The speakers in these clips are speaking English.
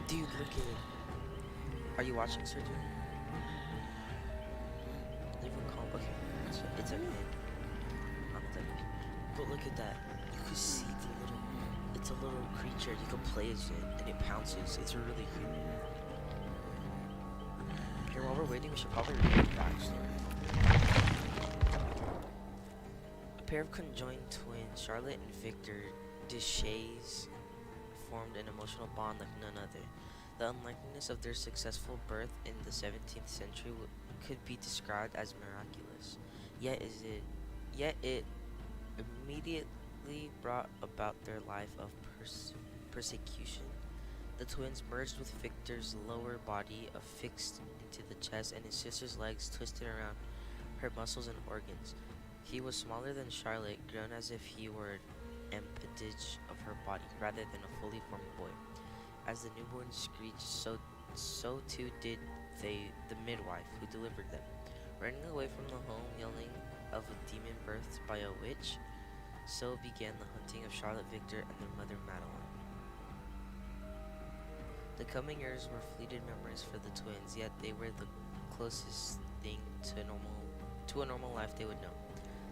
Dude, look at it. Are you watching, Sir Dude? Leave a comment. Okay, it's okay. I'm a W. But look at that. You can see the little. It's a little creature. You can play as it, and it pounces. It's really creepy. Here, while we're waiting, we should probably read the backstory. A pair of conjoined twins, Charlotte and Victor Deshays, formed an emotional bond like none other. The unlikeliness of their successful birth in the 17th century could be described as miraculous. Yet is it yet it immediately brought about their life of persecution. The twins merged with Victor's lower body affixed into the chest and his sister's legs twisted around her muscles and organs. He was smaller than Charlotte, grown as if he were an appendage of her body rather than a fully formed boy. As the newborn screeched, so too did the midwife who delivered them. Running away from the home, yelling of a demon birthed by a witch, so began the hunting of Charlotte Victor and their mother Madeline. The coming years were fleeting memories for the twins, yet they were the closest thing to a normal life they would know.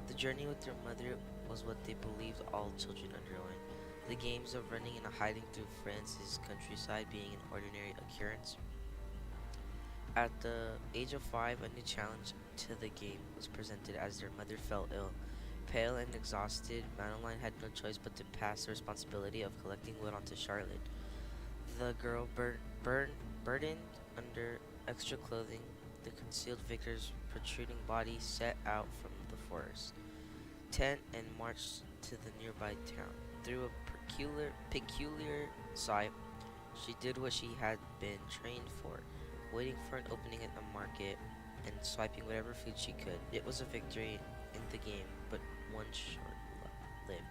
The journey with their mother was what they believed all children underwent. The games of running and hiding through France's countryside being an ordinary occurrence. At the age of 5, a new challenge to the game was presented as their mother fell ill. Pale and exhausted, Madeline had no choice but to pass the responsibility of collecting wood onto Charlotte. The girl, burdened under extra clothing, the concealed Victor's protruding body, set out from the forest tent and marched to the nearby town. Through a peculiar sight, she did what she had been trained for, waiting for an opening at the market and swiping whatever food she could. It was a victory in the game, but one short-lived.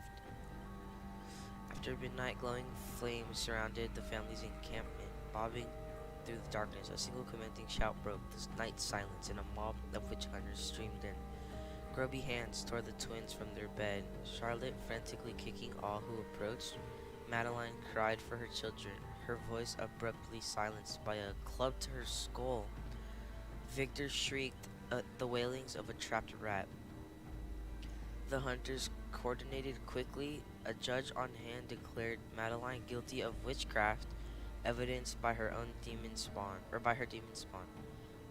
After midnight, glowing flames surrounded the family's encampment, bobbing through the darkness. A single commanding shout broke the night silence, and a mob of witch hunters streamed in. Grubby hands tore the twins from their bed, Charlotte frantically kicking all who approached. Madeline cried for her children, her voice abruptly silenced by a club to her skull. Victor shrieked at the wailings of a trapped rat. The hunters coordinated quickly. A judge on hand declared Madeline guilty of witchcraft, evidenced by her own demon spawn, or by her demon spawn.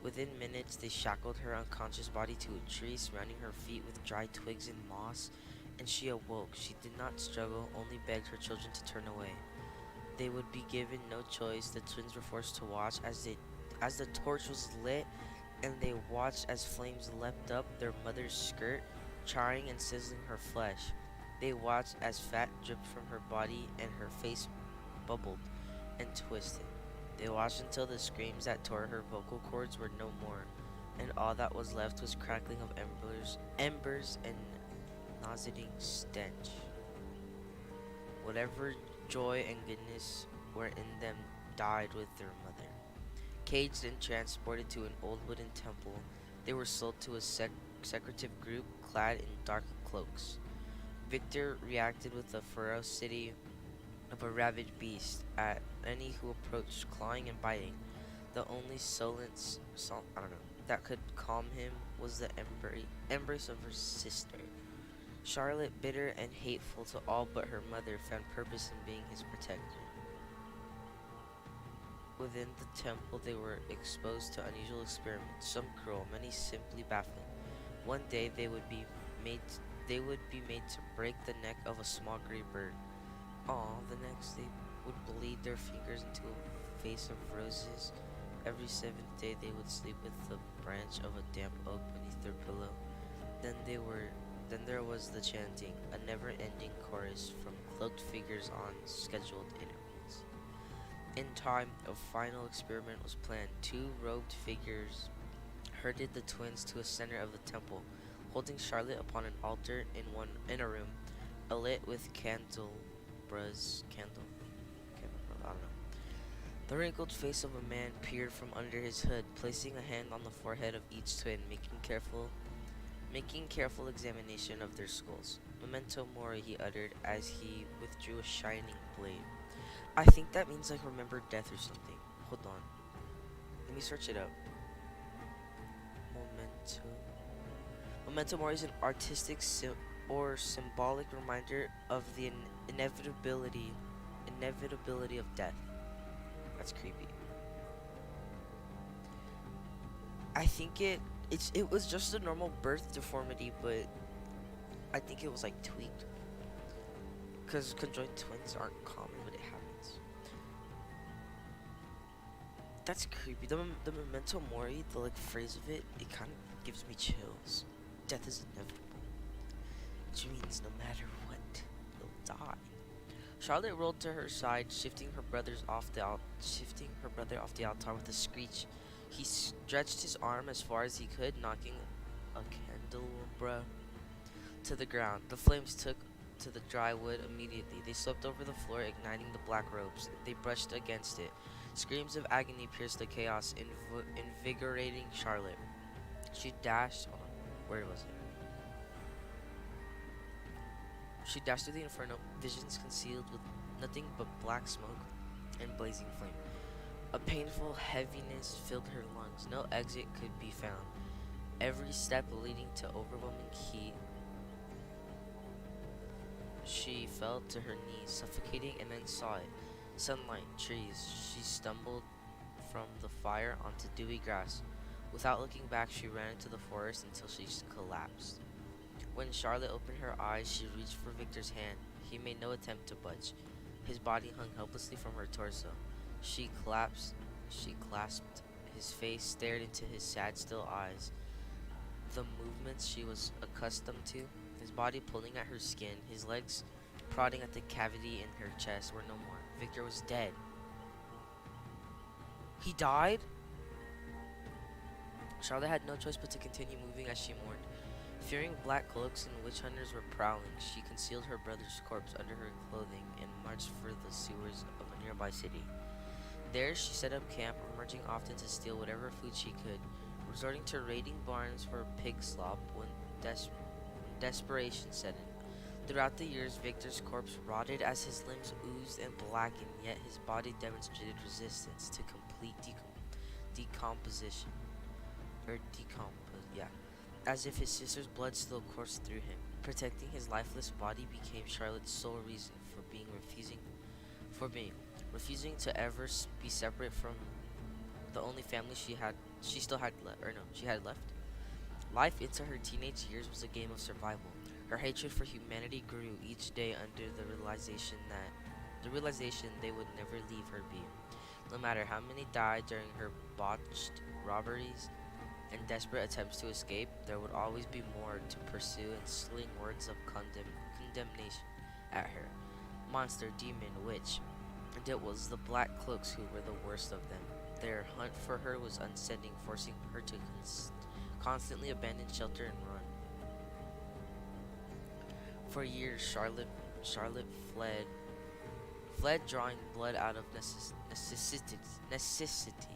Within minutes, they shackled her unconscious body to a tree, surrounding her feet with dry twigs and moss, and she awoke. She did not struggle, only begged her children to turn away. They would be given no choice. The twins were forced to watch as the torch was lit, and they watched as flames leapt up their mother's skirt, charring and sizzling her flesh. They watched as fat dripped from her body and her face bubbled and twisted. They watched until the screams that tore her vocal cords were no more, and all that was left was crackling of embers and nauseating stench. Whatever joy and goodness were in them died with their mother. Caged and transported to an old wooden temple, they were sold to a secretive group clad in dark cloaks. Victor reacted with the ferocity of a rabid beast at any who approached, clawing and biting. The only that could calm him was the embrace of her sister. Charlotte, bitter and hateful to all but her mother, found purpose in being his protector. Within the temple, they were exposed to unusual experiments, some cruel, many simply baffling. One day, they would be made to break the neck of a small gray bird. The next they would bleed their fingers into a vase of roses. Every seventh day, they would sleep with the branch of a damp oak beneath their pillow. Then there was the chanting, a never-ending chorus from cloaked figures on scheduled intervals. In time, a final experiment was planned. Two robed figures herded the twins to a center of the temple, holding Charlotte upon an altar in a room alit with I don't know. The wrinkled face of a man peered from under his hood, placing a hand on the forehead of each twin, making careful examination of their skulls. Memento mori, he uttered as he withdrew a shining blade. I think that means like remember death or something. Hold on. Let me search it up. Memento. Memento mori is an artistic or symbolic reminder of the inevitability of death. That's creepy. I think it was just a normal birth deformity, but I think it was like tweaked because conjoined twins aren't common, but it happens. That's creepy. The memento mori, the like phrase of it, it kind of gives me chills. Death is inevitable, which means no matter what, you'll die. Charlotte rolled to her side, shifting her brother off the altar with a screech. He stretched his arm as far as he could, knocking a candelabra to the ground. The flames took to the dry wood immediately. They swept over the floor, igniting the black robes. They brushed against it. Screams of agony pierced the chaos, invigorating Charlotte. She dashed. Hold on, where was it? She dashed through the inferno, visions concealed with nothing but black smoke and blazing flame. A painful heaviness filled her lungs. No exit could be found. Every step leading to overwhelming heat. She fell to her knees, suffocating, and then saw it. Sunlight, trees. She stumbled from the fire onto dewy grass. Without looking back, she ran into the forest until she collapsed. When Charlotte opened her eyes, she reached for Victor's hand. He made no attempt to budge. His body hung helplessly from her torso. She clasped his face, stared into his sad, still eyes. The movements she was accustomed to, his body pulling at her skin, his legs prodding at the cavity in her chest, were no more. Victor was dead. He died? Charlotte had no choice but to continue moving as she mourned. Fearing black cloaks and witch hunters were prowling, she concealed her brother's corpse under her clothing and marched for the sewers of a nearby city. There, she set up camp, emerging often to steal whatever food she could, resorting to raiding barns for pig slop when desperation set in. Throughout the years, Victor's corpse rotted as his limbs oozed and blackened, yet his body demonstrated resistance to complete decomposition. Yeah. As if his sister's blood still coursed through him. Protecting his lifeless body became Charlotte's sole reason for refusing to ever be separate from the only family she still had she had left. Life into her teenage years was a game of survival. Her hatred for humanity grew each day under the realization they would never leave her be. No matter how many died during her botched robberies and desperate attempts to escape, there would always be more to pursue and sling words of condemnation at her. Monster, demon, witch. And it was the Black Cloaks who were the worst of them. Their hunt for her was unending, forcing her to constantly abandon shelter and run. For years, Charlotte fled, drawing blood out of necessity,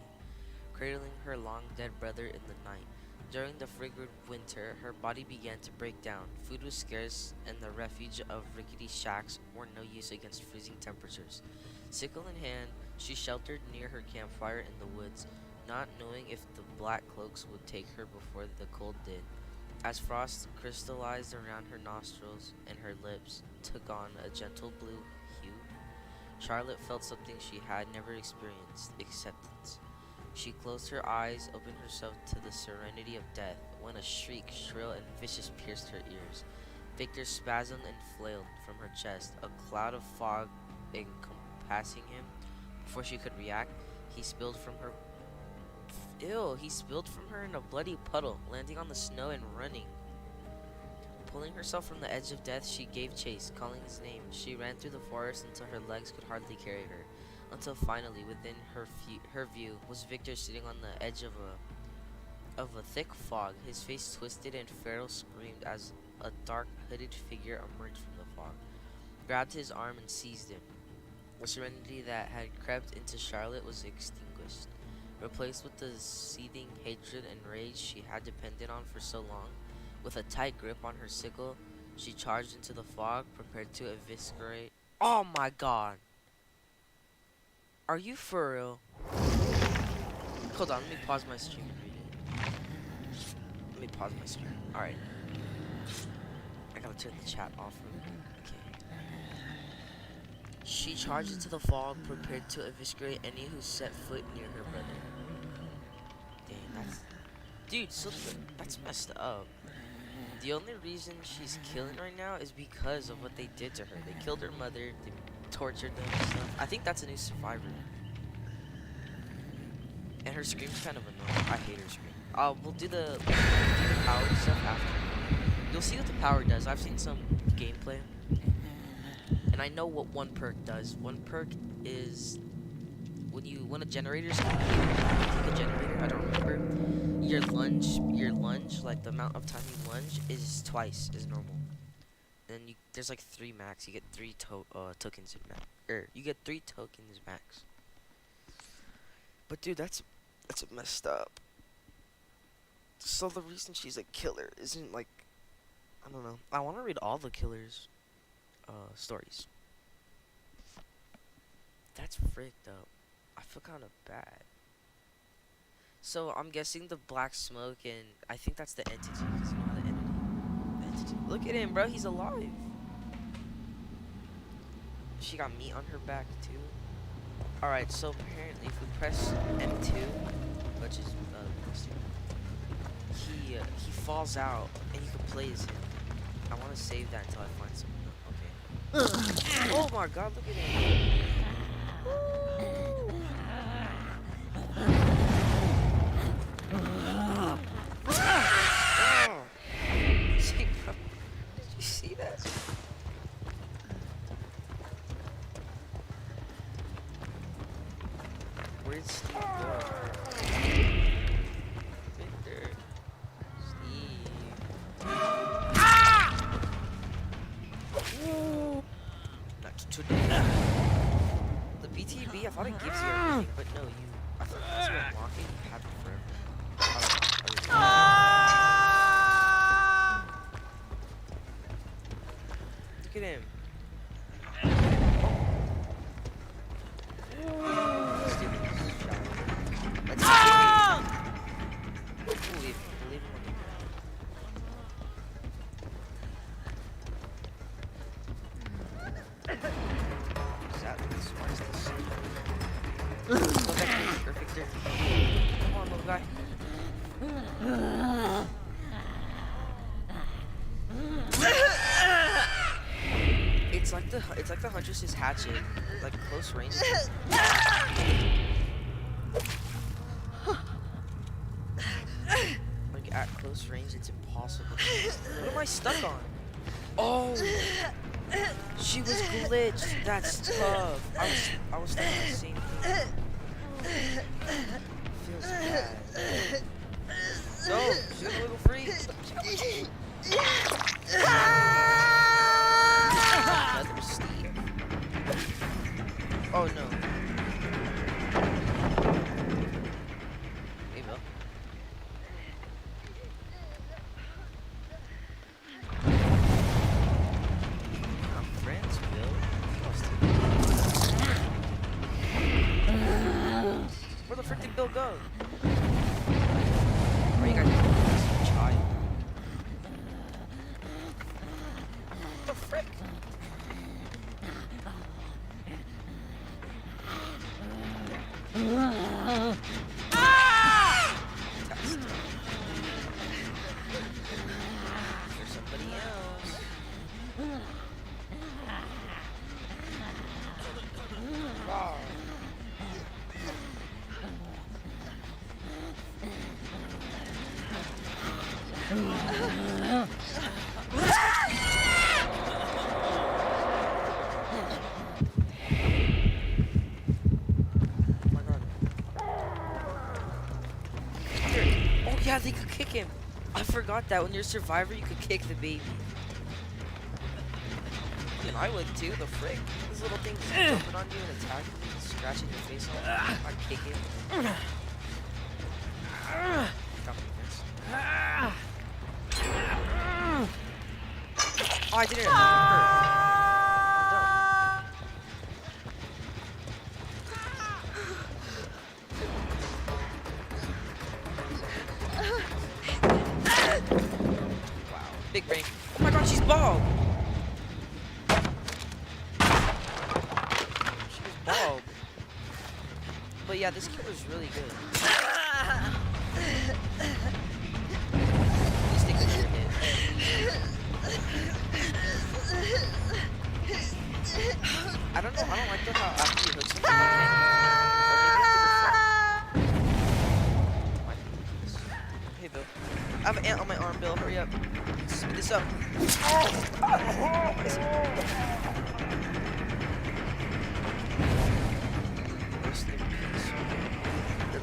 cradling her long dead brother in the night. During the frigid winter, her body began to break down. Food was scarce, and the refuge of rickety shacks were no use against freezing temperatures. Sickle in hand, she sheltered near her campfire in the woods, not knowing if the Black Cloaks would take her before the cold did. As frost crystallized around her nostrils and her lips took on a gentle blue hue, Charlotte felt something she had never experienced: acceptance. She closed her eyes, opened herself to the serenity of death, when a shriek, shrill and vicious, pierced her ears. Victor spasmed and flailed from her chest, a cloud of fog encompassing him. Before she could react, he spilled from her in a bloody puddle, landing on the snow and running. Pulling herself from the edge of death, she gave chase, calling his name. She ran through the forest until her legs could hardly carry her, until finally, within her view, was Victor sitting on the edge of a thick fog. His face twisted and Farrell screamed as a dark, hooded figure emerged from the fog, grabbed his arm and seized him. The serenity that had crept into Charlotte was extinguished, replaced with the seething hatred and rage she had depended on for so long. With a tight grip on her sickle, she charged into the fog, prepared to eviscerate. Oh my god! Are you for real? Hold on, let me pause my stream and read it. Let me pause my stream. Alright. I gotta turn the chat off real quick. Okay. She charged into the fall, prepared to eviscerate any who set foot near her brother. Dang, that's... Dude, so that's messed up. The only reason she's killing right now is because of what they did to her. They killed her mother, they tortured them and stuff. I think that's a new survivor. And her scream's kind of annoying. I hate her scream. We'll do the power stuff after. You'll see what the power does. I've seen some gameplay. And I know what one perk does. One perk is when a generator's completed, a generator, I don't remember. Your lunge, like the amount of time you lunge is twice as normal. And then there's like 3 max. You get 3 tokens in max. You get 3 tokens max. But dude, that's messed up. So the reason she's a killer isn't like, I don't know. I want to read all the killers' stories. That's fricked up. I feel kind of bad. So I'm guessing the black smoke, and I think that's the entity. 'Cause you know the entity. Look at him, bro. He's alive. She got meat on her back too. Alright, so apparently if we press M2, which is he falls out and you can play as him. I want to save that until I find something. Okay. Oh my god, look at him. Oh. See, bro, did you see that? Where'd Steve go? Victor. Steve. Not today. The BTB, I thought it gives you everything, but no, I thought once you unlock it, you have it forever. Look at him. Come on, little guy. It's like the Huntress's hatchet, like close range. Like at close range, it's impossible. What am I stuck on? Oh, she was glitched. That's tough. I was stuck on the same thing. Feels bad. No, she's a little free. Another Steve. Oh no. Hey, Bill. I'm friends, Bill. Where the frick did Bill go? Where you guys going? Child. What the frick? There's somebody else. Wow. Yeah, they could kick him. I forgot that when you're a survivor, you could kick the baby. And I would too, the frick. This little thing's jumping on you and attacking you, scratching your face off. I'd kick it. Got me this. Oh, I did it. I'm big brain. Oh my god, she's bald. She was bald. But yeah, this kid was really good. Please take a good hit. I don't know. I don't like the how after you hooks him. Hey, Bill. I have an ant on my arm, Bill. Hurry up. Speed this up.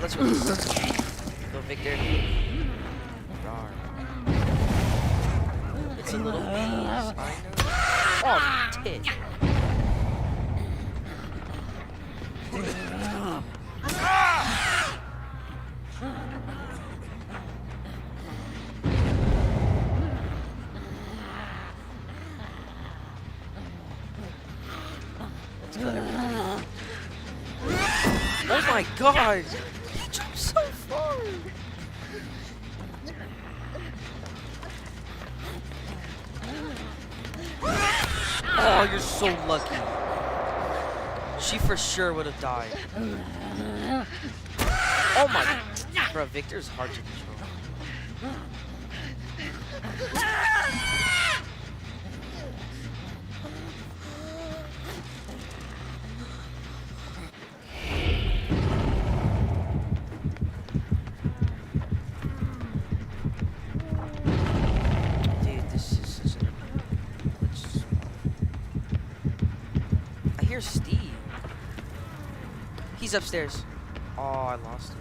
Let's go. Go, Victor. Rawr. It's a little maze. I know. Oh, tit. Oh my god! He jumped so far! Oh, you're so lucky. She for sure would have died. Oh my... Bro, Victor's hard to control. Dude, this is such an... I hear Steve. He's upstairs. Oh, I lost him.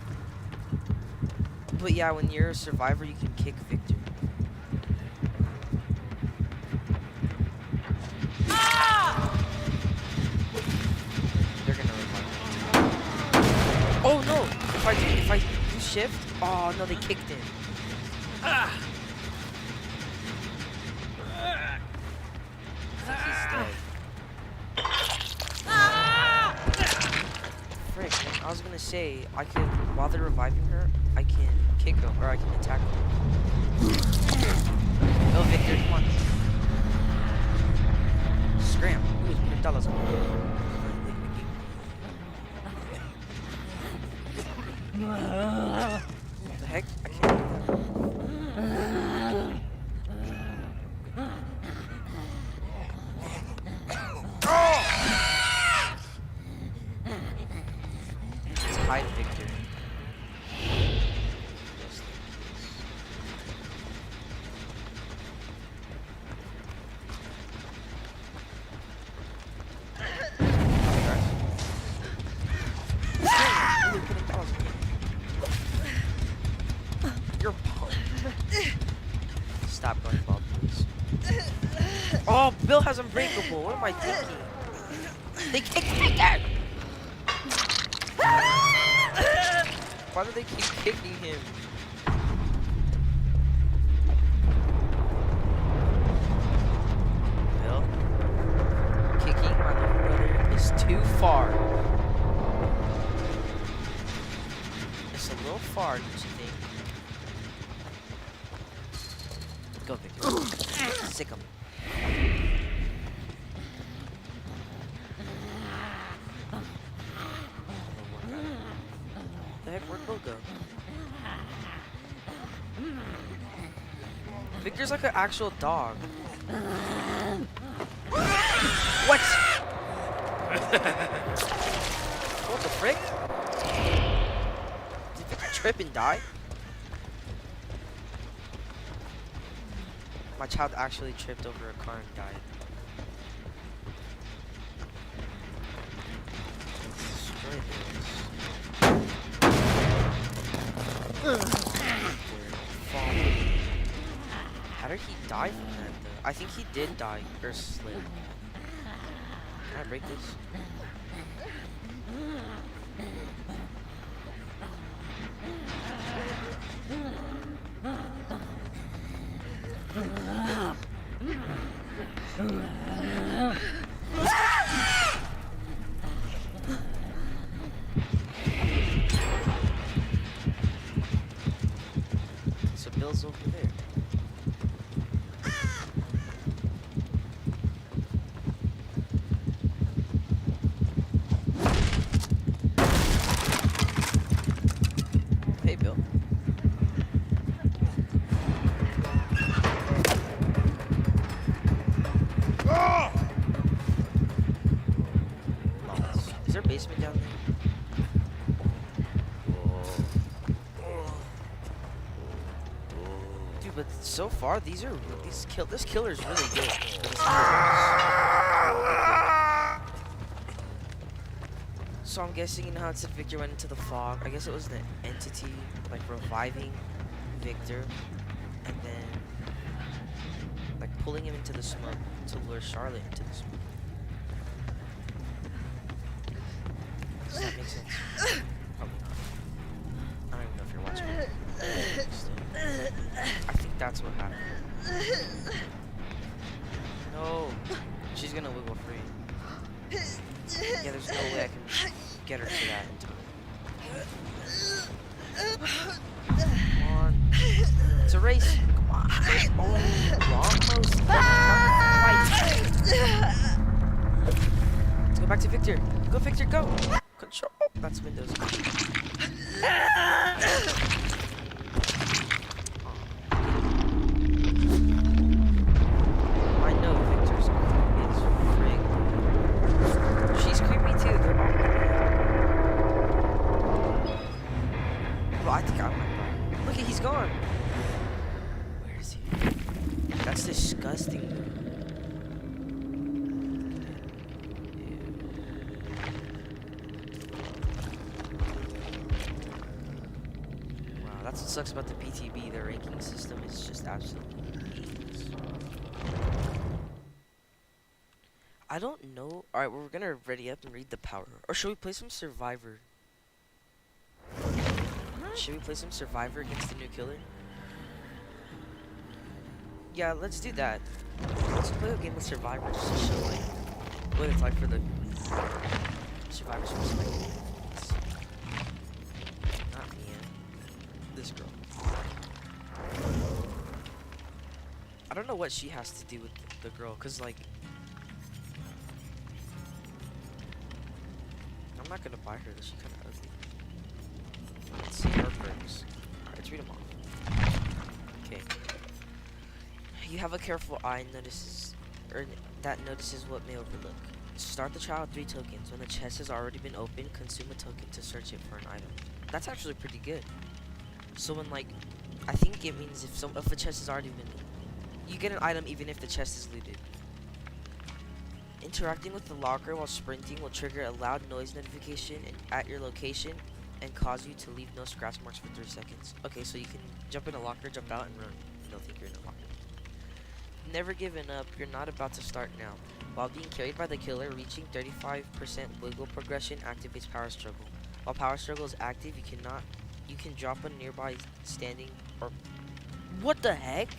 But yeah, when you're a survivor, you can kick Victor. They're gonna revive him. Oh no! If I do shift, oh no, they kicked him. I think he's dead. Frick, man, I was gonna say I could, while they're reviving her, I can kick him or I can attack him. Go, Victor, come on. Scram. Ooh, $100. What the heck? I can't do that. Let's hide Victor. Just like this. You're bald. Stop going bald, please. Oh, Bill has Unbreakable. What am I thinking? They kicked Victor! Why do they keep kicking him? Bill? Kicking my little brother is too far. It's a little far, don't you think? Go, Victor. Sick him. The heck, where'd Bill go? Victor's like an actual dog. What? What the frick? Did Victor trip and die? My child actually tripped over a car and died. Destroy this. How did he die from that though? I think he did die or slip. Can I break this? So Bill's over there. there a basement down there? Dude, but so far this killer's really good. For this So I'm guessing, you know how it said Victor went into the fog? I guess it was the entity, like, reviving Victor, and then, like, pulling him into the smoke to lure Charlotte into the smoke. Does that make sense? Probably not. I don't even know if you're watching it. I think that's what happened. No! She's gonna wiggle free. Yeah, there's no way I can get her to that in time. Come on. It's a race. Come on. Oh, almost. Let's go back to Victor. Go, Victor, go. Control. Oh, that's Windows. I know Victor's creepy as frig. She's creepy too. They're all creepy. Well, I think I might buy. Look at, he's gone. Where is he? That's disgusting, dude. Wow, that's what sucks about the BTB. Their ranking system is just absolutely meaningless. I don't know. Alright, we're gonna ready up and read the power. Or should we play some Survivor? Should we play some Survivor against the new killer? Yeah, let's do that. Let's play a game of Survivor just to show like what it's like for the survivors perspective. Not Mia. This girl. I don't know what she has to do with the girl, cause like I'm not gonna buy her. She's kind of ugly. Let's see her perks. Alright, let's read them off. Okay. You have a careful eye that notices what may overlook. Start the trial with 3 tokens. When the chest has already been opened, consume a token to search it for an item. That's actually pretty good. So when like, I think it means if a chest has already been, you get an item even if the chest is looted. Interacting with the locker while sprinting will trigger a loud noise notification at your location and cause you to leave no scratch marks for 3 seconds. Okay, so you can jump in a locker, jump out, and run. They'll think you're in a locker. Never giving up, you're not about to start now. While being carried by the killer, reaching 35% wiggle progression activates power struggle. While power struggle is active, you can drop a nearby standing or... What the heck?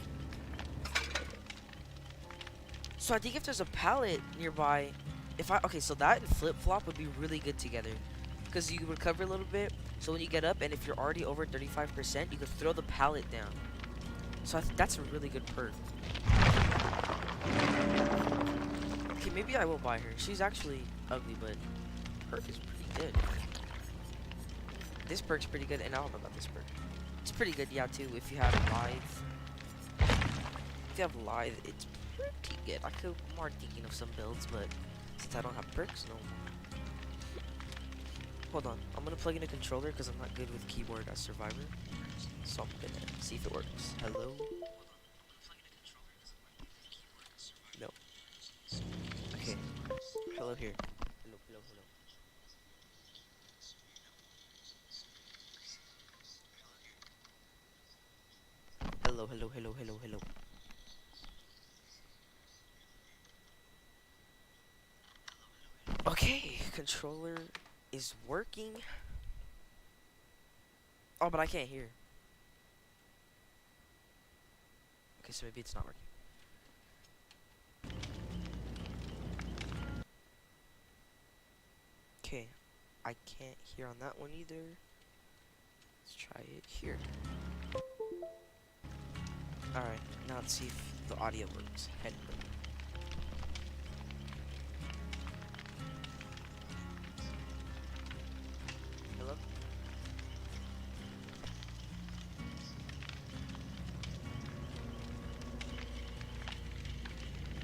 So I think if there's a pallet nearby, okay, so that and flip-flop would be really good together. Because you recover a little bit, so when you get up, and if you're already over 35%, you can throw the pallet down. So I think that's a really good perk. Okay, maybe I will buy her. She's actually ugly, but perk is pretty good. This perk's pretty good, and I don't know about this perk. It's pretty good, yeah, too, if you have Lithe. If you have Lithe, it's pretty good. I'm more thinking of some builds, but since I don't have perks, no. Hold on, I'm gonna plug in a controller because I'm not good with keyboard as Survivor. So I'm gonna see if it works. Hello? No. Okay. Hello here. Hello, hello, hello. Hello, hello, hello, hello, hello. Okay, controller is working. Oh, but I can't hear. Okay, so maybe it's not working. Okay, I can't hear on that one either. Let's try it here. Alright, now let's see if the audio works. Hello. Hello?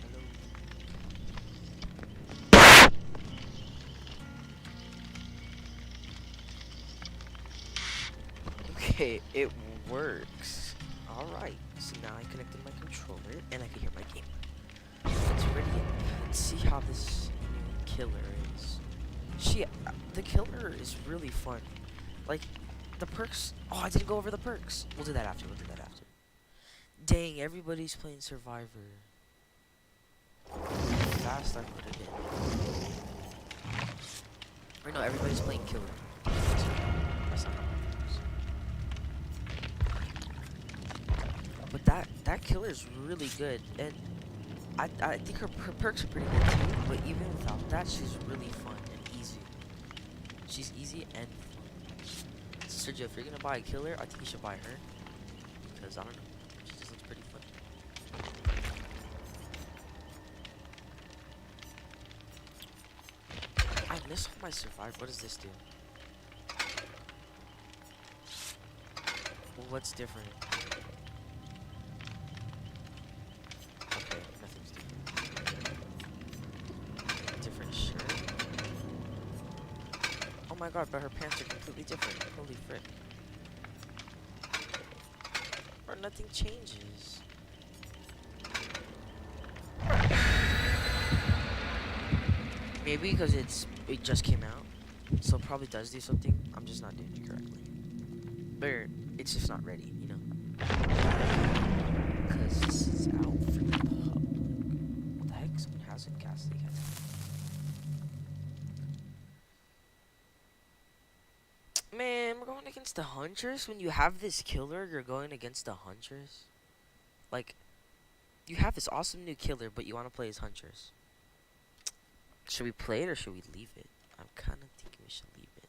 Hello? it works. Alright, so now I connected my controller and I can hear my game. It's ready. Let's see how this new killer is. The killer is really fun. Like, the perks. Oh, I didn't go over the perks. We'll do that after. Dang, everybody's playing Survivor. Fast I put it in. Or no, everybody's playing Killer. That's not how it works. But that Killer is really good, and I think her perks are pretty good too. But even without that, she's really fun and easy. She's easy and fun. Sergio, if you're gonna buy a Killer, I think you should buy her because I don't know, she just looks pretty fun. I missed my Survivor. What does this do? Well, what's different? Okay, nothing's different. Different shirt. Oh my god, but her pants are completely different. Holy frick. Or nothing changes. Maybe because it just came out, so it probably does do something. I'm just not doing it correctly. But it's just not ready, you know. Because this is out for the public. What the heck? Someone has a gas leak. Man, we're going against the Huntress. When you have this killer, you're going against the Huntress. Like, you have this awesome new killer, but you want to play as Huntress. Should we play it or should we leave it? I'm kind of thinking we should leave it.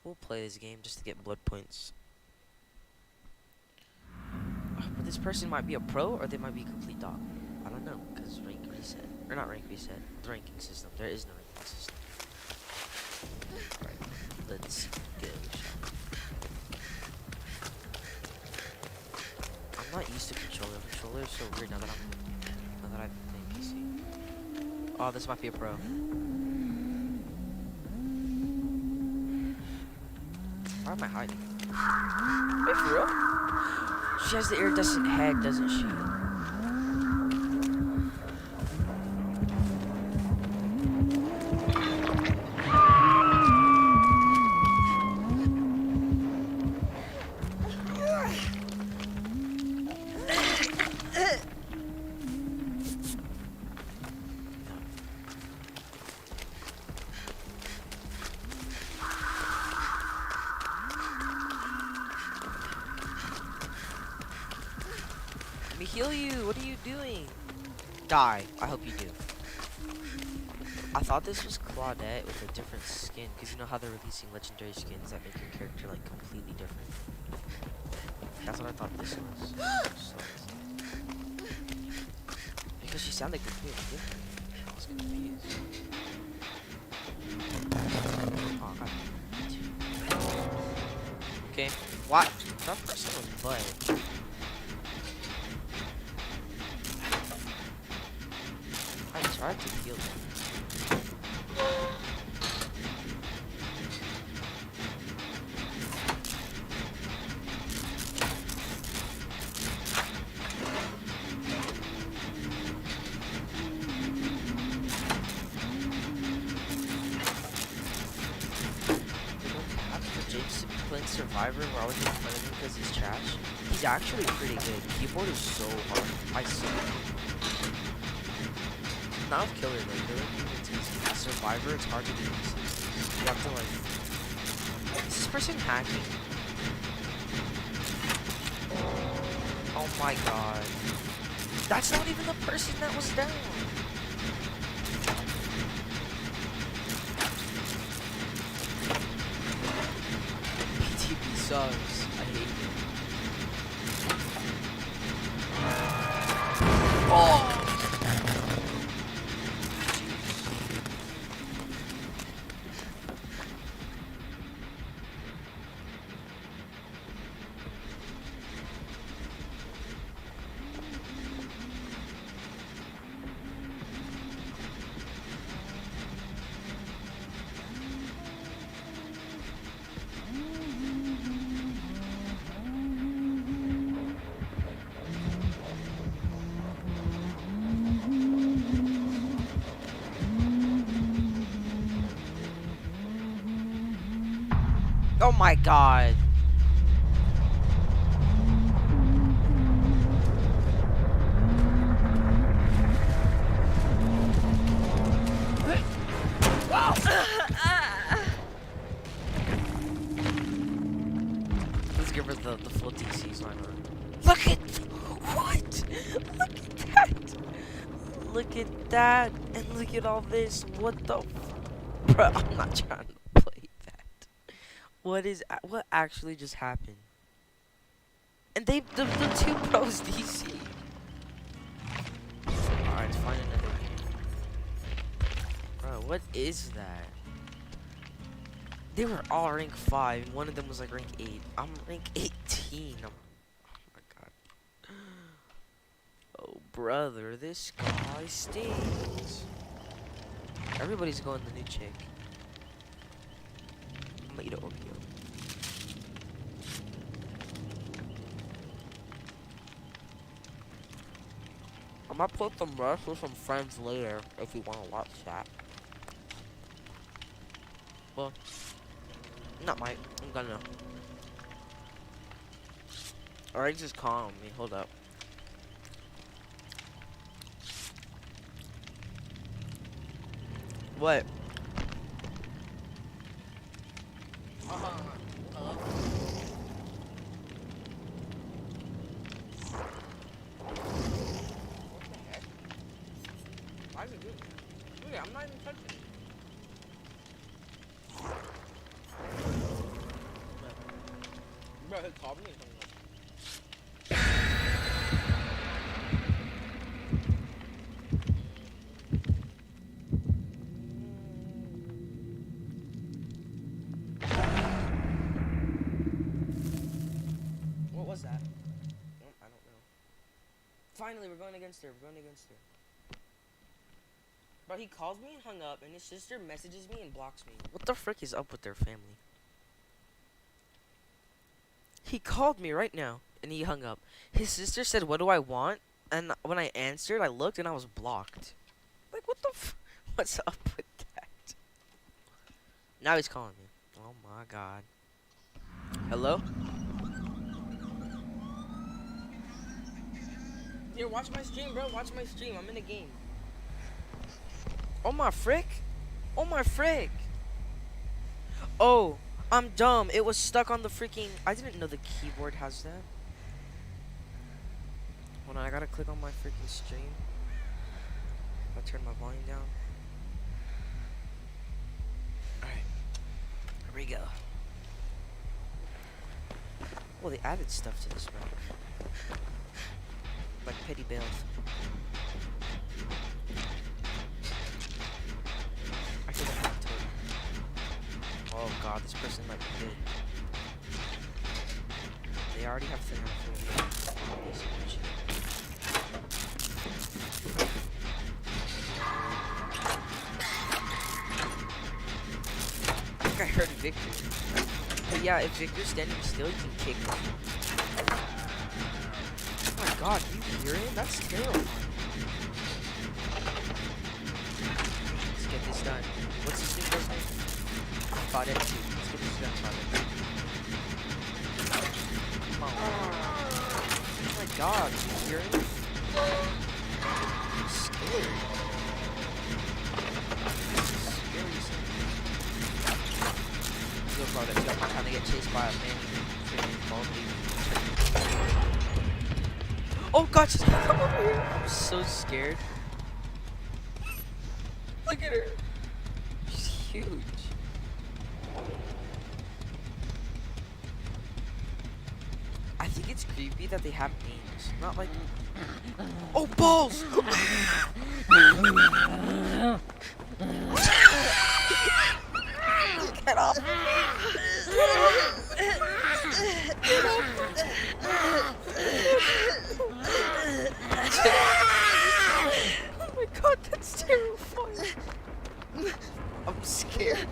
We'll play this game just to get blood points. But this person might be a pro or they might be a complete dog. I don't know, because rank reset. Or not rank reset, the ranking system. There is no ranking system. Alright, let's go. I'm not used to controller. Controller is so weird now that I've been playing PC. Oh, this might be a pro. Why am I hiding? Wait, for real? She has the iridescent head, doesn't she? Let me heal you. What are you doing? Die. I hope you do. I thought this was Claudette with a different skin, because you know how they're releasing legendary skins that make your character like completely different. That's what I thought this was. So, because she sounded completely different. I was confused. Oh, I got two. Okay. What? That person was butt. I tried to heal them. James playing Survivor, we're always making fun of him because he's trash. He's actually pretty good. Keyboard is so hard. I suck. Not with Killer though. Killer, it's easy. Survivor, it's hard to do easy. You have to like. Is this person hacking? Oh my god. That's not even the person that was down. PTP sucks. I hate it. Oh! Oh my god. Let's give her the full DCs, why not? Look at what? Look at that. Look at that. And look at all this. What the bro, I'm not trying to play that. What actually just happened? And the two pros DC. Alright, let's find another game. Bro, what is that? They were all rank 5, and one of them was like rank 8. I'm rank 18. Oh my god. Oh brother, this guy stinks. Everybody's going the new chick. I'm gonna eat an Oreo. I might put some rest with some friends later if you want to watch that. Well, not might. I'm gonna. Alright, just calm me. Hold up. What? Why is it doing that? Look at it, I'm not even touching it. Bro, it called me or something. What was that? I don't know. Finally, we're going against her. We're going against her. Bro, he calls me and hung up, and his sister messages me and blocks me. What the frick is up with their family? He called me right now, and he hung up. His sister said, "What do I want?" And when I answered, I looked, and I was blocked. Like, what the what's up with that? Now he's calling me. Oh my god. Hello? Here, watch my stream, bro. Watch my stream. I'm in a game. Oh my frick. Oh my frick. Oh, I'm dumb. It was stuck on the freaking... I didn't know the keyboard has that. Hold on, I gotta click on my freaking stream. I'll turn my volume down. Alright. Here we go. Well, they added stuff to this map. Like petty bales. I think I have to. Oh god, this person might be good. They already have 340. I think I heard Victor. But yeah, if Victor's standing still, you can kick him. Oh my god, you hear it? That's terrifying. Let's get this done. What's this new first name? Claudette 2. Let's get this done, Claudette. Come on. Oh my god, you hear it? I'm scared. Scary stuff. Let's go, Claudette 2. I'm not trying to get chased by a man freaking bald dude. Oh god, she's gonna come over here. I'm so scared. Look at her. She's huge. I think it's creepy that they have names. Not like... Oh, balls! Get off! Oh my god, that's terrifying. I'm scared.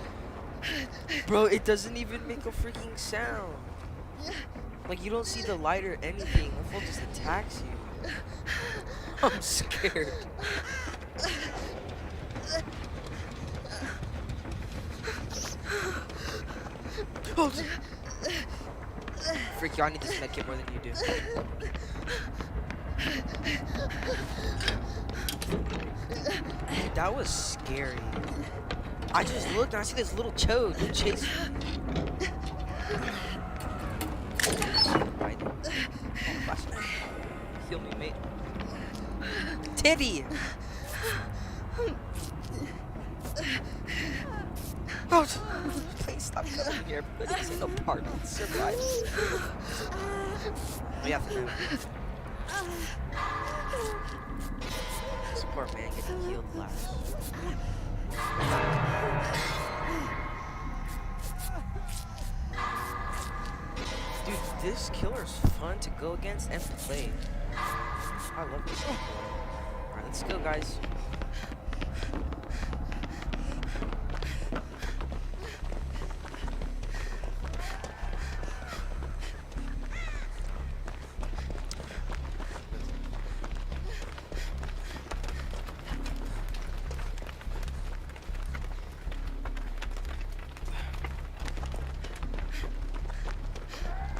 Bro, it doesn't even make a freaking sound. Like, you don't see the light or anything. The fool just attacks you. I'm scared. Oh, freak you! I need this medkit more than you do. Dude, that was scary. I just looked and I see this little chode chasing me. Right. Heal me, mate. Teddy! Oh, please stop coming here. Everybody is in the park. Survive. We have to go. This poor man getting healed last. Dude, this killer's fun to go against and play. I love this killer. Alright, let's go, guys.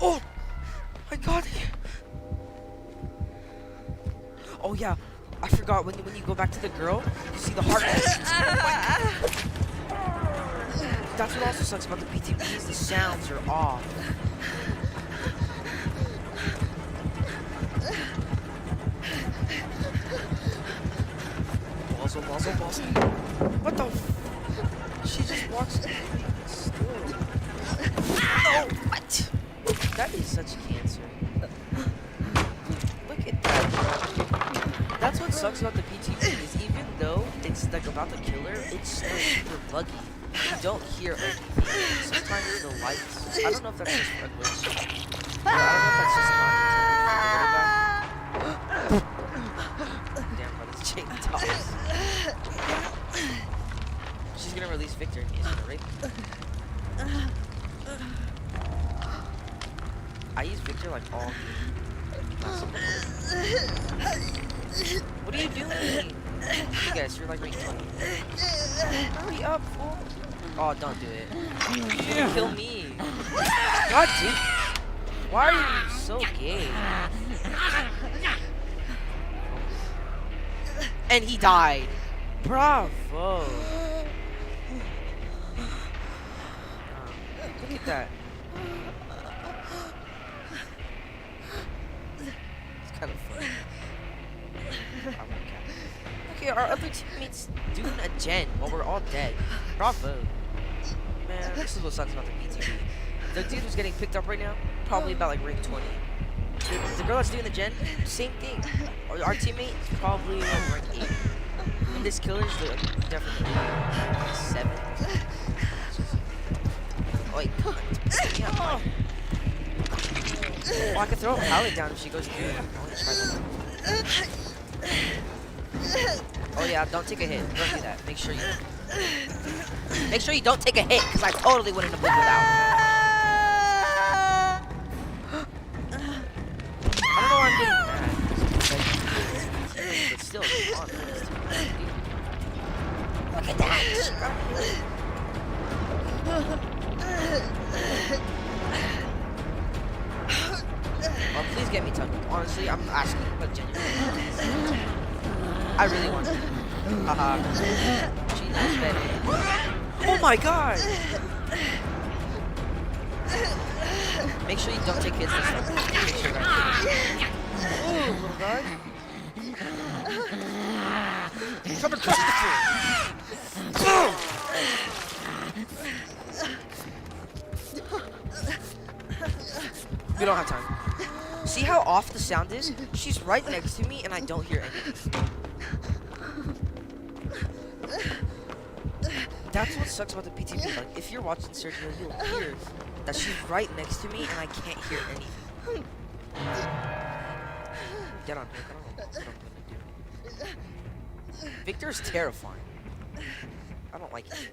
Oh! I got it! Oh yeah, I forgot when you go back to the girl, you see the heart. That's what also sucks about the PTBs, the sounds are off. Muzzle. What the she just walks still. Oh, what? That is such cancer. Look at that, bro. That's what sucks about the PTB is even though it's like about the killer, it's still super buggy. You don't hear anything. Sometimes the lights. I don't know if that's just a glitch. I don't know if that's just not. Damn, bro, this chick talks. She's gonna release Victor and he's gonna rape him. I use Victor like all What are you doing? You guys, you're like rank 20. Hurry up, fool. Oh, don't do it. You're gonna kill me. God damn. Why are you so gay? And he died. Bravo. Look at that. It's kind of funny. Okay, our other teammates doing a gen while we're all dead. Bravo. Man, this is what sucks about the PTB. The dude who's getting picked up right now, probably about like rank 20. The girl that's doing the gen, same thing. Our teammate is probably like rank 8. And this killer's like, definitely like 7. Oh, wait, come on. Yeah, oh, I can throw a pallet down if she goes through. Oh yeah, don't take a hit. Don't do that. Make sure you don't take a hit, because I totally wouldn't have lived without. I don't know why I'm getting mad. But still, come on. Look at that! Oh, please get me tunneled. Honestly, I'm asking, but genuinely. I really want to. Haha. She knows better. Oh my god! Make sure you don't take hits this time. Make sure that. Ooh, little guy. Come across the floor. We don't have time. See how off the sound is? She's right next to me and I don't hear anything. That's what sucks about the PTB. Like, if you're watching Sergio, you'll hear that she's right next to me and I can't hear anything. Get on here. I don't know what I'm gonna do. Victor's terrifying. I don't like it.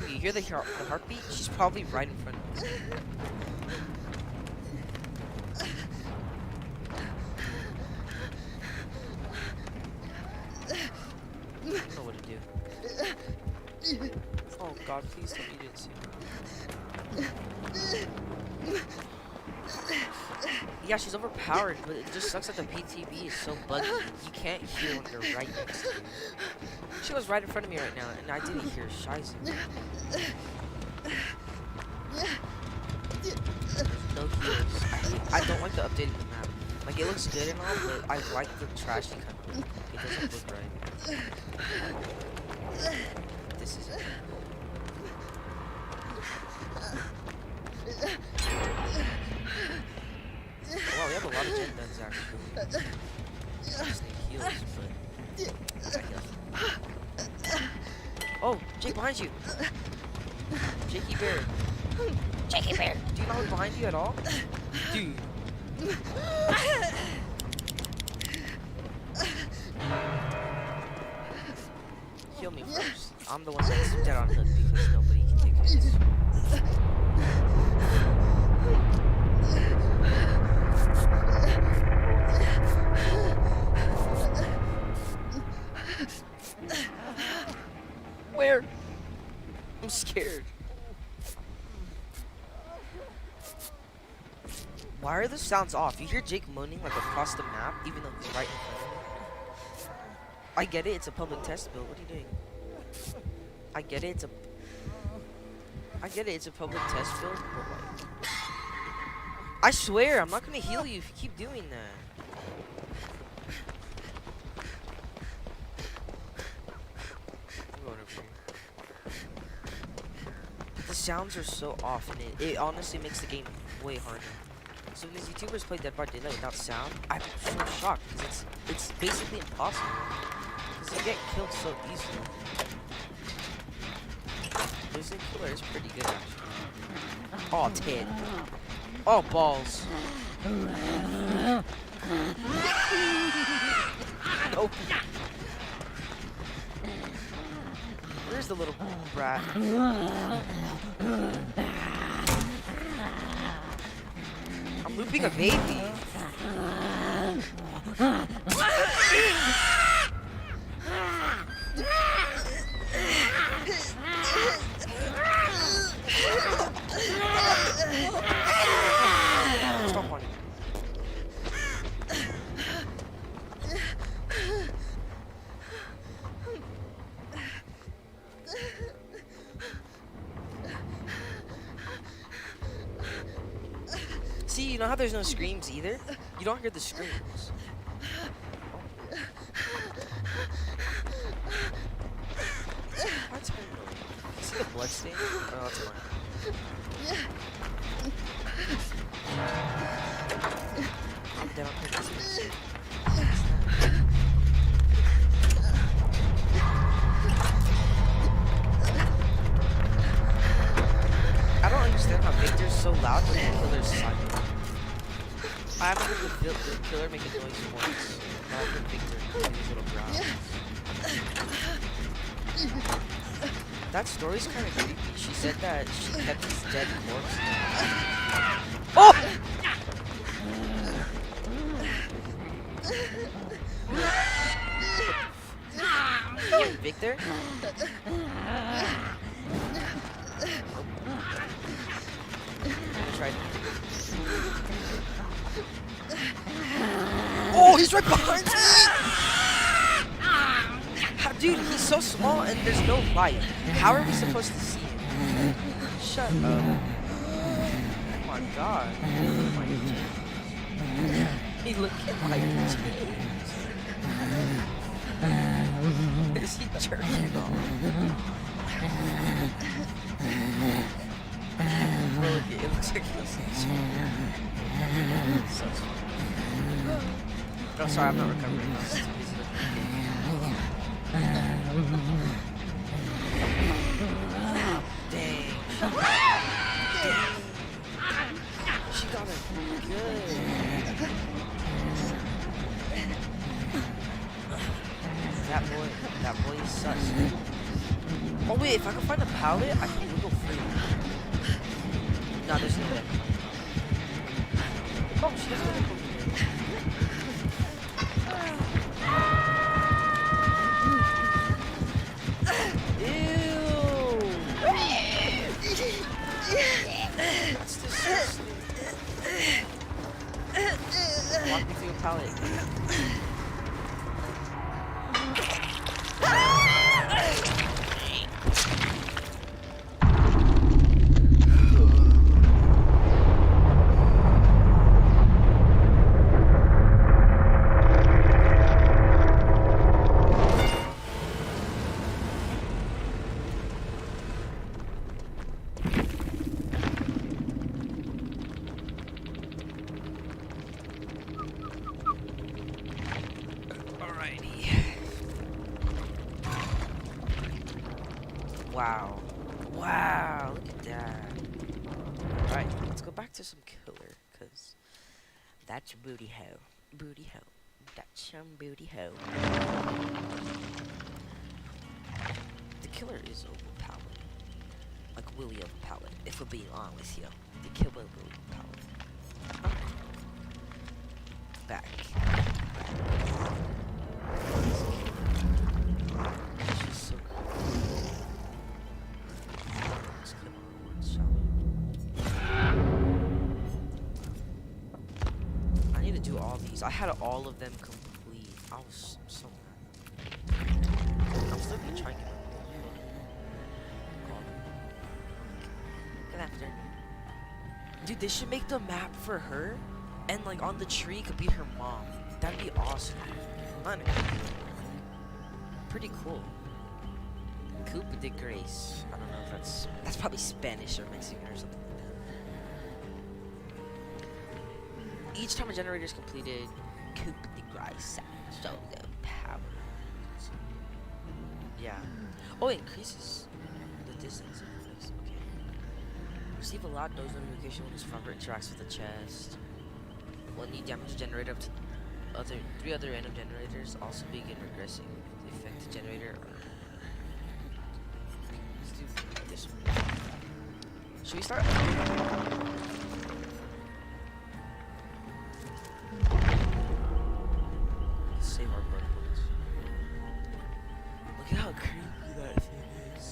You hear the heartbeat? She's probably right in front of us. I don't know what to do. Oh God, please tell me you didn't see that. Yeah, she's overpowered, but it just sucks that the PTB is so buggy. You can't hear when you're right next to you. She was right in front of me right now, and I didn't hear Shiza. No heals. I don't like the updated map. Like, it looks good and all, but I like the trashy kind of look. It doesn't look right. This is it. Wow, we have a lot of gen guns actually. Snake heals, but oh, Jake behind you! Jakey Bear. Jakey Bear! Do you know who's behind you at all? Dude. Heal me first. I'm the one that's dead on hook because nobody can take hits. Where? I'm scared. Why are the sounds off? You hear Jake moaning like across the map, even though he's right in front of me. I get it, it's a public test build. What are you doing? I get it, it's a public test build, but like, I swear, I'm not gonna heal you if you keep doing that. I'm going over here. The sounds are so off, and it honestly makes the game way harder. So when these YouTubers play Dead by Daylight without sound, I'm so shocked because it's basically impossible. Because you get killed so easily. Losing Killer is pretty good actually. Oh, Ted. Oh, balls. Nope. Where's the little brat? I'm looping a baby. Stop on it. See, you know how there's no screams either? You don't hear the screams. What's going on? You see the blood stain? Oh, that's fine. I'm dead on purpose. I don't understand how Victor's so loud when the killer's silent. I haven't heard the killer make a noise once. I've heard Victor do his little growls. That story's kind of creepy. She said that she kept his dead corpse. Oh! Victor? Tried. Oh, he's right behind me! Dude, he's so small and there's no light. How are we supposed to see him? Shut up. Oh my god. Oh my god. He looked at my jeans. Is he jerking off? Bro, it looks like he's oh, sorry, I'm not recovering. Dang. She got it good. That boy is sus. Oh wait, if I can find a pallet, I can wiggle free. No, there's no way. Oh, she doesn't wiggle. Ew. Wow. Wow, look at that. Alright, let's go back to some killer, because that's booty hoe. Booty hoe. That's some booty hoe. The killer is overpowered. Like Willie overpowered, if we're being honest here. The killer will be overpowered. Back. She's so cool. Let's clip on one, shall we? I need to do all these. I had all of them complete. I was so mad. I'm still gonna try and get Get after. Dude, they should make the map for her, and like on the tree could be her mom. That'd be awesome. Pretty cool. Coupe de Grace. I don't know if that's probably Spanish or Mexican or something like that. Each time a generator is completed, Coupe de Grace. So the power. Yeah. Oh, it increases the distance. Okay. Receive a loud noise notification when this frogger interacts with the chest. When you damage the generator up to 3 other random generators, also begin regressing. The affected generator. Let's do this one. Should we start? Save our blood points. Look at how creepy that thing is.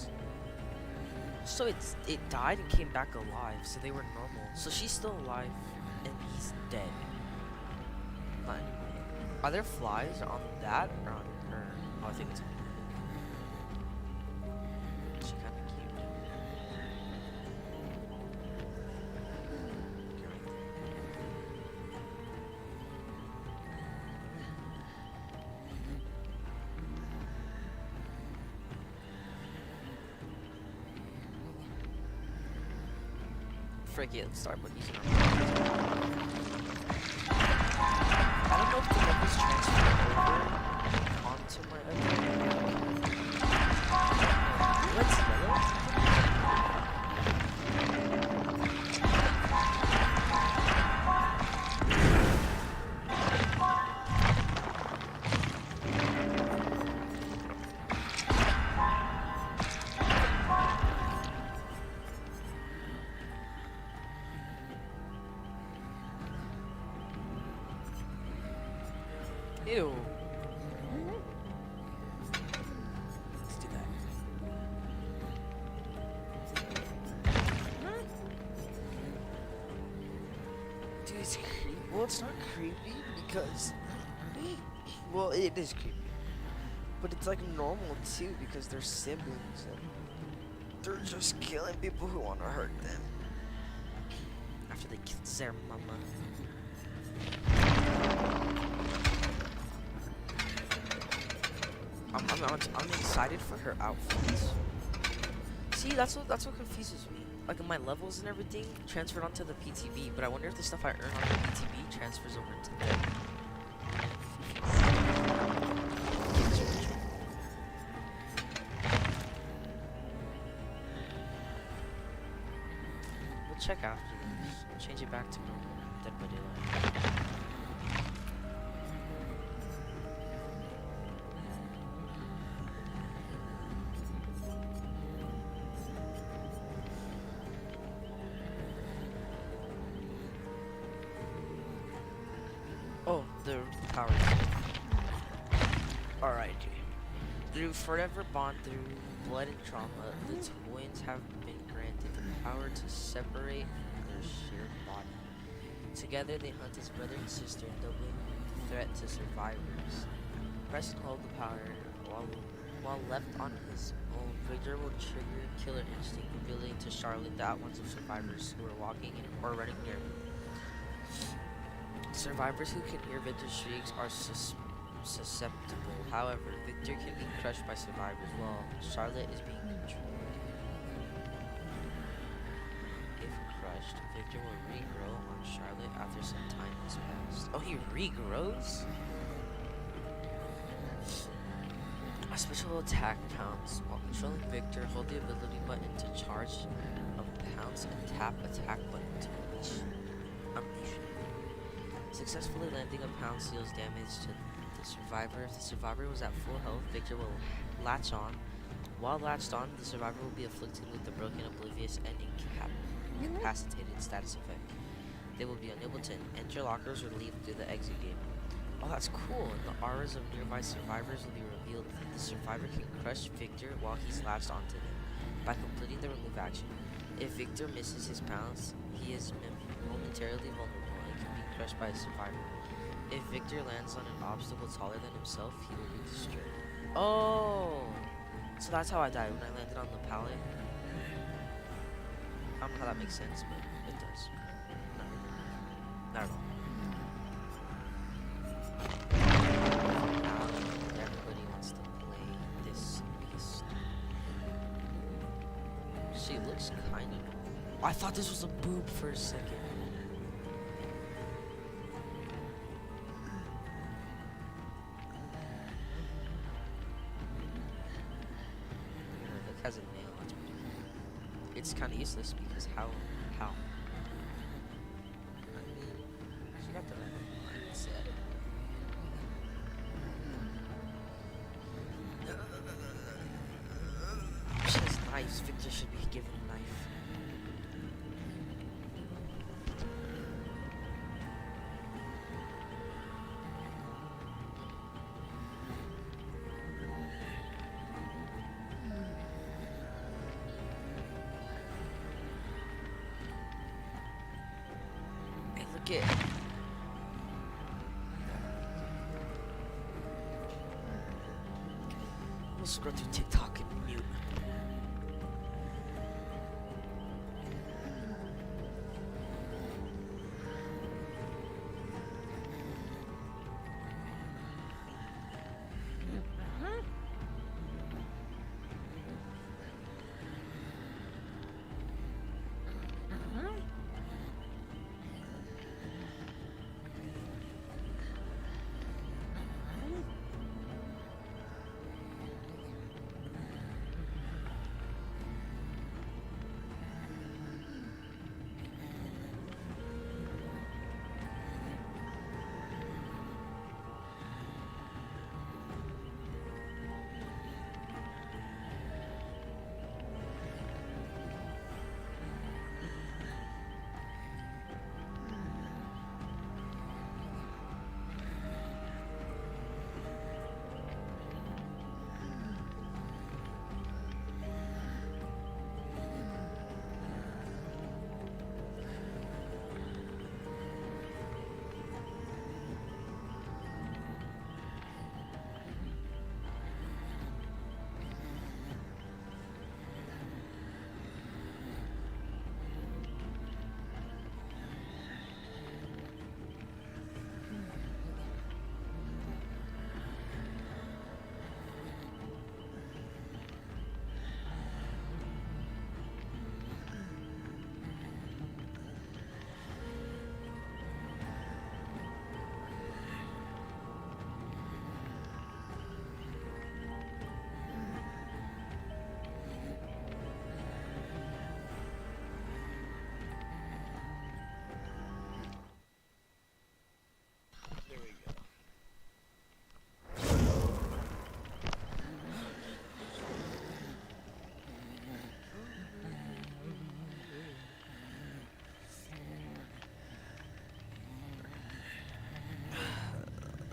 So it died and came back alive, so they were normal. So she's still alive, and he's dead. Not anymore. Are there flies on that or on her? Oh, I think it's on her. She kind of cute. Frick it, let's start with these numbers. I don't know if the numbers transfer over onto my other. What's yellow? Ew. Let's do that. Dude, it's creepy. Well, it's not creepy because... Well, it is creepy. But it's like normal too because they're siblings and they're just killing people who want to hurt them. After they killed their mama. I'm excited for her outfits. See, that's what confuses me. Like my levels and everything transferred onto the PTB, but I wonder if the stuff I earn on the PTB transfers over to them. We'll check after this. We'll change it back to normal. Dead by Daylight. Oh, the power. Alright. Through forever bond through blood and trauma, the twins have been granted the power to separate their shared body. Together they hunt as brother and sister, doubling threat to survivors. Press and hold the power while left on his own, Victor will trigger killer instinct, revealing to Charlotte the outlines of survivors who are walking in or running near. Survivors who can hear Victor's shrieks are susceptible. However, Victor can be crushed by survivors while Charlotte is being controlled. If crushed, Victor will regrow on Charlotte after some time has passed. Oh, he regrows? Special attack pounce. While controlling Victor, hold the ability button to charge a pounce and tap attack button to unleash it. Successfully landing a pounce deals damage to the survivor. If the survivor was at full health, Victor will latch on. While latched on, the survivor will be afflicted with the broken, oblivious, and incapacitated status effect. They will be unable to enter lockers or leave through the exit gate. Oh, that's cool. And the auras of nearby survivors will be revealed. The survivor can crush Victor while he's latched onto them by completing the remove action. If Victor misses his pounce, he is momentarily vulnerable and can be crushed by a survivor. If Victor lands on an obstacle taller than himself, he will be destroyed. Oh! So that's how I died, when I landed on the pallet. I don't know how that makes sense, but it does. Not really. Not at all. Everybody wants to play this beast. She looks kind of... I thought this was a boob for a second. Look, has a nail. That's pretty cool. It's kind of useless because how? I mean, she got the mindset. She has knives. Victor should be given a knife. Hey, look it. We'll scroll through TikTok and mute.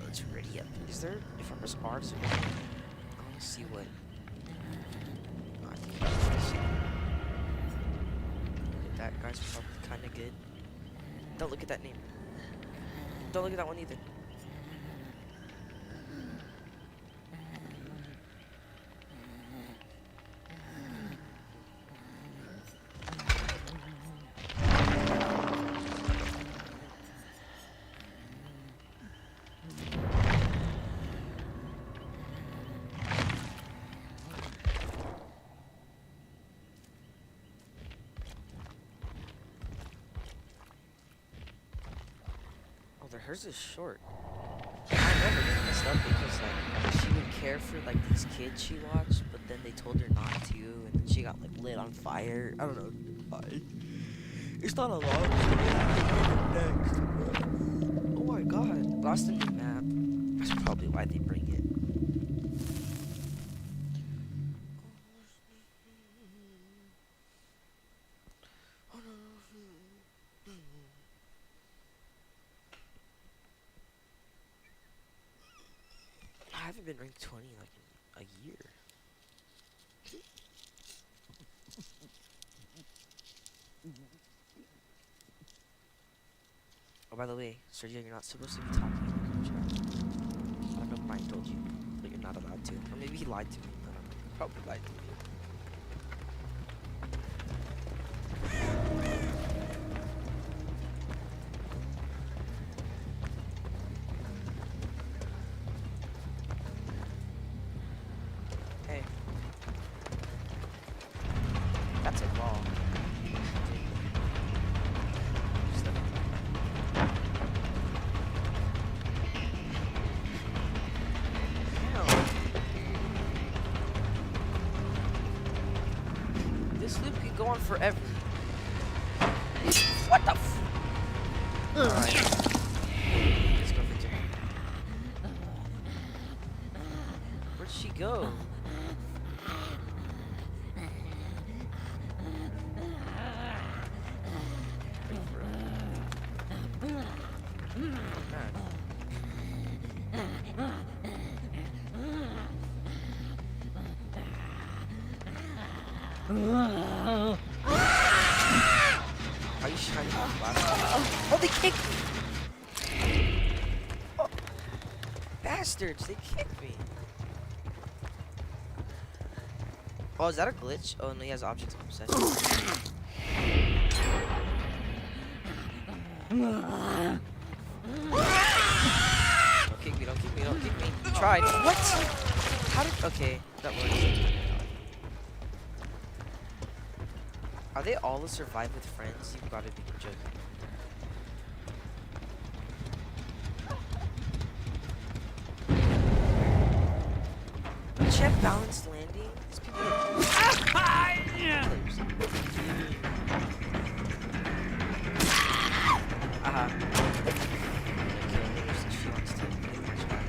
Let's ready up. Is there, if I press R, does it go? I want to see what. Oh, I think I want to see. That guy's probably kind of good. Don't look at that name. Don't look at that one either. Oh, hers is short. I remember messed up because like she would care for like these kids she watched, but then they told her not to, and then she got like lit on fire. I don't know. It's not a long story. Next. Oh my god, lost a new map. That's probably why they bring it. I haven't been ranked 20 like in a year. Oh, by the way, Sergio, you're not supposed to be talking in the chat. I don't know if Brian told you, but you're not allowed to. Or maybe he lied to me. I don't know. He probably lied to me. Hey. That's a law. Just let Damn. This loop could go on forever. What the f- Alright. Let's go, Victor. Where'd she go? Are you shining my flashlight? Oh, they kicked me! Oh, bastards, they kicked me. Oh, is that a glitch? Oh, no, he has objects of obsession. Don't kick me, don't kick me, don't kick me. You tried. What? How did... Okay, that works. Are they all to survive with friends? You've got to be joking. Check balanced landing. These people are players. Aha. Okay, since she wants to play my child.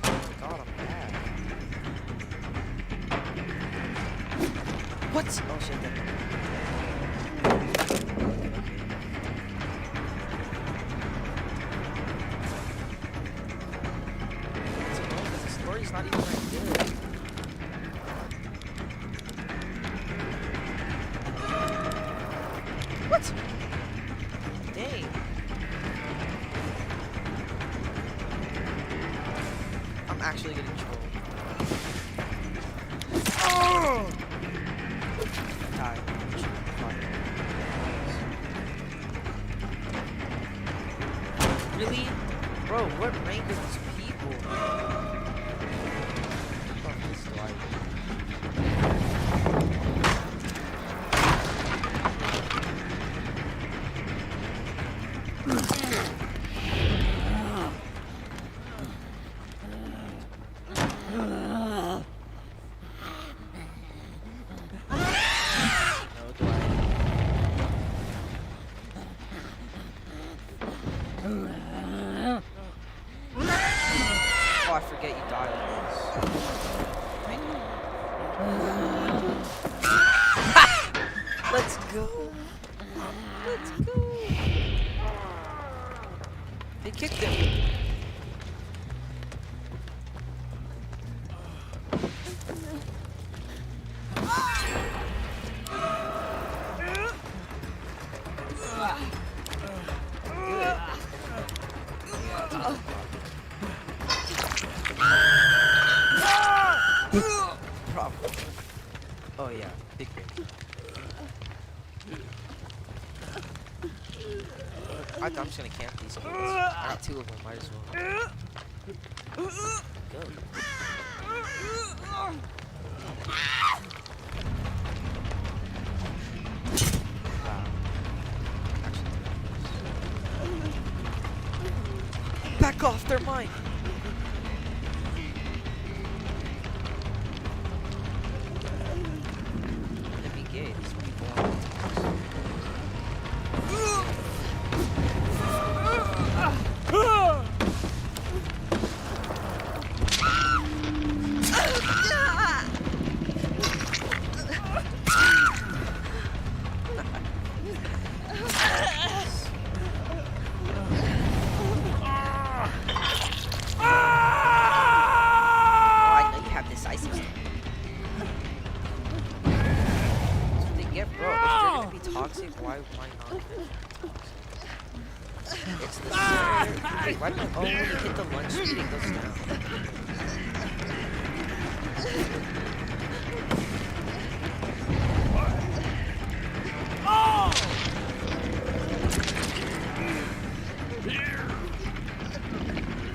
Oh my god, I'm bad. What? Oh shit, that. The story's not even that good. What? Dang. I'm actually getting trolled. Oh! Die. Really? Bro, what rank are these people? Fuck this life. Oh, I forget you die on this. Let's go. Let's go. They kicked him. Problem. Oh yeah, big break. I'm just gonna camp these kids. I got 2 of them, might as well. Go. Wow. Actually, Back off, they're mine! It'd be gay, these people want toxic, why not? It's the center. Wait, why do oh, when you hit the lunch speed, it goes down.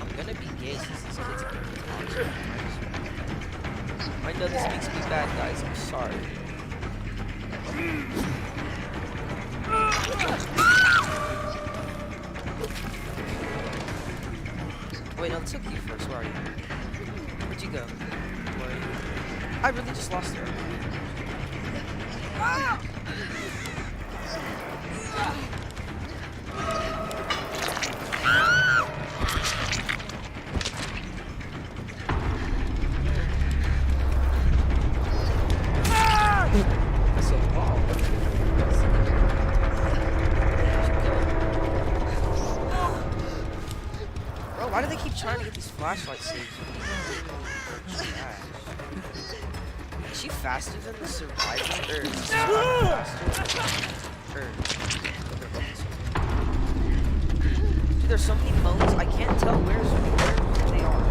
I'm gonna be gay since these kids are toxic. I know this makes me bad, guys. I'm sorry. Wait, no, it took you first. Where are you? Where'd you go? Where are you? I really just lost her. Ah! Why do they keep trying to get these flashlight saves? Is she faster than the survivor? Or is she faster? Dude, there's so many modes, I can't tell where they are.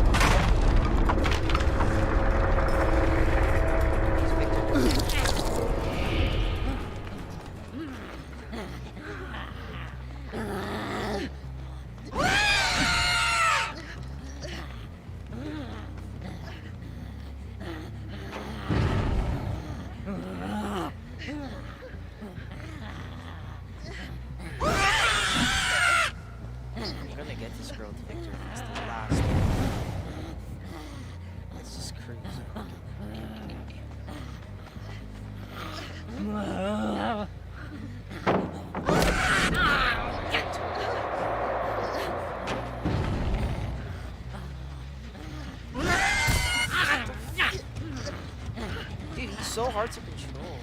Dude, he's so hard to control.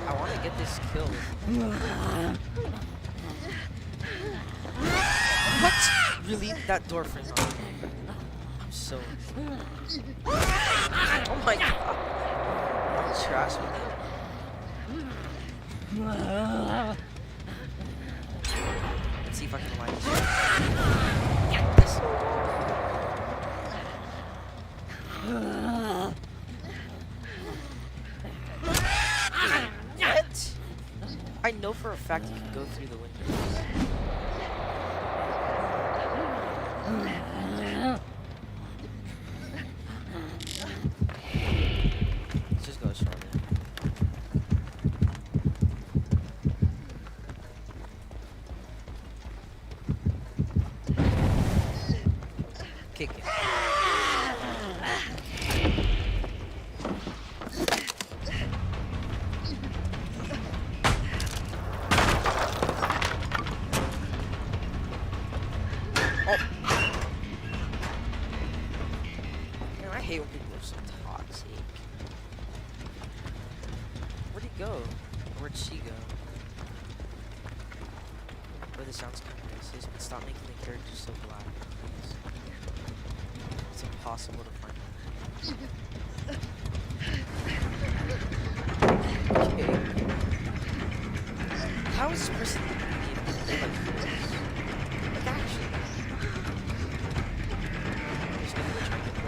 I want to get this kill. What? Really? That door frame's on. I'm so... Oh my god. I'm trash with it. Let's see if I can light this. Yes. What? I know for a fact you can go through the windows. Let's just go Charlotte. Kick it. Oh. Man, I hate when people are so toxic. Where'd he go? Where'd she go? But this sounds kind of racist, but stop making the characters so black, please. It's impossible to find out. Okay. How is this person being like this? Like actually. There's no way trying to go.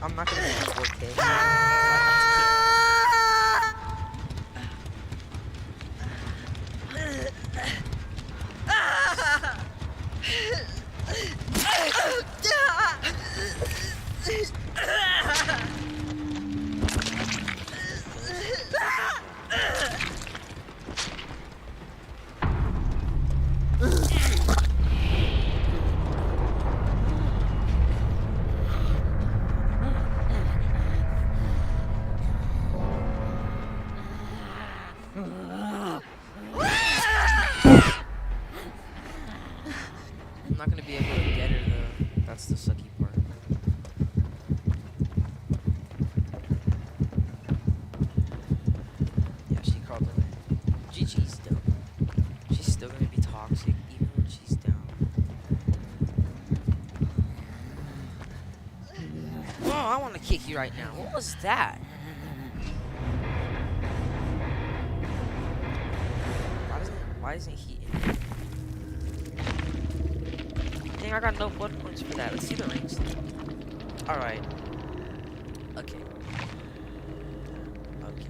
I'm not gonna make 4K. So I have I'm not gonna be able to get her though. That's the sucky part. Yeah, she crawled away. GG's dumb. She's still gonna be toxic even when she's down. Oh, I wanna kick you right now. What was that? Why isn't he in? Dang, I got no blood points for that. Let's see the ranks. Alright. Okay. Okay.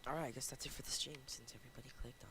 Alright, I guess that's it for the stream since everybody clicked on.